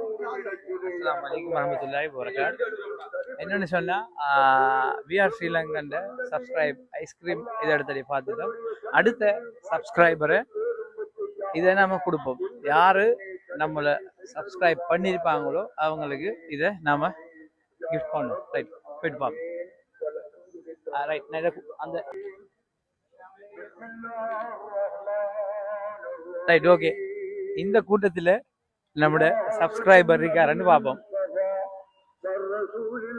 அஸ்ஸலாமு அலைக்கும் வரஹ்மத்துல்லாஹி வபரகாத். என்னன்னு சொன்னா விஆர் ஸ்ரீலங்கன் சப்ஸ்கிரைப் ஐஸ்கிரீம் இதை எடுத்து பார்த்துட்டோம். அடுத்த சப்ஸ்கிரைபரை இதை நம்ம கொடுப்போம். யாரு நம்மளை சப்ஸ்கிரைப் பண்ணியிருப்பாங்களோ அவங்களுக்கு இதை நாம கிஃப்ட் பண்ணோம். ரைட் போயிட்டு பார்ப்போம். ரைட் நான் இதை அந்த ரைட் ஓகே. இந்த கூட்டத்தில் நம்முடைய சப்ஸ்கிரைபர் இருக்காருன்னு பார்ப்போம்.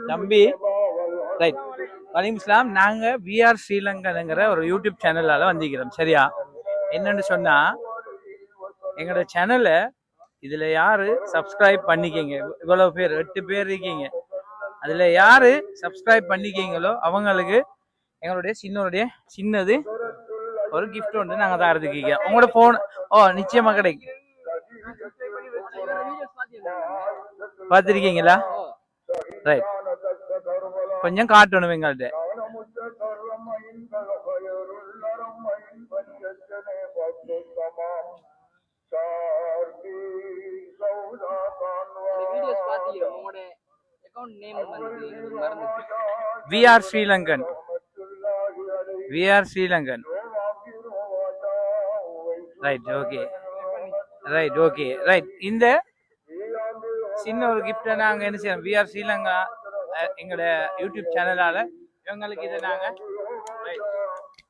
தம்பி ரைட் வலைக்கும் இஸ்லாம். நாங்கள் விஆர் ஸ்ரீலங்கனுங்கிற ஒரு யூடியூப் சேனலால் வந்திருக்கிறோம். சரியா? என்னன்னு சொன்னால் எங்களோட சேனலை இதில் யார் சப்ஸ்கிரைப் பண்ணிக்கிங்க, இவ்வளோ பேர் 8 பேர் இருக்கீங்க, அதில் யார் சப்ஸ்கிரைப் பண்ணிக்கிங்களோ அவங்களுக்கு எங்களுடைய சின்னது ஒரு கிஃப்ட் ஒன்று நாங்கள் தான் எடுத்துக்கிங்க. உங்களோட ஃபோன் நிச்சயமாக கிடைக்கும். பார்த்துருக்கீங்களா? ரைட் கொஞ்சம் காட்டணும் எங்கள்கிட்ட. We are Sri Lankan right okay right okay right. இந்த சின்ன ஒரு கிஃப்டை நாங்கள் என்ன செய்யறோம், விஆர் ஸ்ரீலங்கா எங்களோட யூடியூப் சேனலால் இவங்களுக்கு இதை நாங்கள்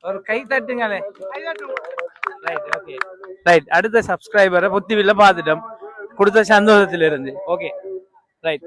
ஒரு கை தட்டுங்களே. Right okay right. அடுத்த சப்ஸ்கிரைபரை புத்திவில்ல பார்த்துட்டோம் கொடுத்த சந்தோஷத்திலிருந்து. Okay right.